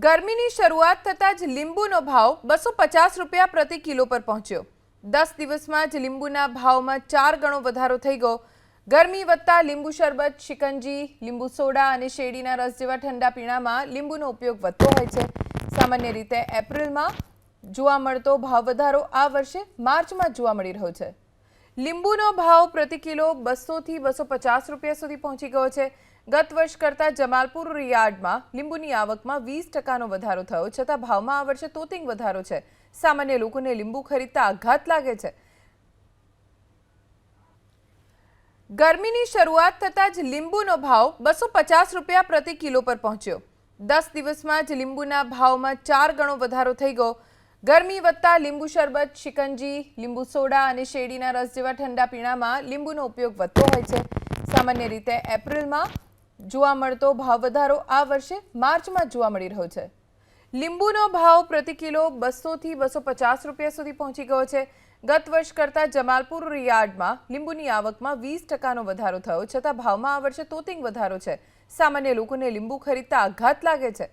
ગરમીની શરૂઆત થતાં જ લીંબુનો ભાવ 250 રૂપિયા પ્રતિ કિલો પર પહોંચ્યો। 10 દિવસમાં જ લીંબુના ભાવમાં 4 ગણો વધારો થઈ ગયો। ગરમી વધતા લીંબુ શરબત, શિકંજી, લીંબુ સોડા અને શેરડીના રસ જેવા ઠંડા પીણામાં લીંબુનો ઉપયોગ વધતો હોય છે। સામાન્ય રીતે એપ્રિલમાં જોવા મળતો ભાવ વધારો આ વર્ષે માર્ચમાં જોવા મળી રહ્યો છે। લીંબુનો ભાવ પ્રતિ કિલો 200 થી 250 રૂપિયા સુધી પહોંચી ગયો છે। ગત વર્ષ કરતાં જમાલપુર યાર્ડમાં લીંબુની આવકમાં 20% વધારો થયો છતાં ભાવમાં આ વર્ષે તોતિંગ વધારો છે। સામાન્ય લોકોને લીંબુ ખરીદતા આઘાત લાગે છે। ગરમીની શરૂઆત થતાં જ લીંબુનો ભાવ 250 રૂપિયા પ્રતિ કિલો પર પહોંચ્યો। 10 દિવસમાં જ લીંબુના ભાવમાં 4 ગણો વધારો થઈ ગયો। ગરમી વધતા લીંબુ શરબત, શિકંજી, લીંબુ સોડા અને શેરડીના રસ જેવા ઠંડા પીણામાં લીંબુનો ઉપયોગ વધતો હોય છે। સામાન્ય રીતે એપ્રિલમાં જોવા મળતો ભાવ વધારો આ વર્ષે માર્ચમાં જોવા મળી રહ્યો છે। લીંબુનો ભાવ પ્રતિ કિલો 200 થી 250 રૂપિયા સુધી પહોંચી ગયો છે। ગત વર્ષ કરતાં જમાલપુર યાર્ડમાં લીંબુની આવકમાં 20% વધારો થયો છતાં ભાવમાં આ વર્ષે તોતિંગ વધારો છે। સામાન્ય લોકોને લીંબુ ખરીદતા આઘાત લાગે છે।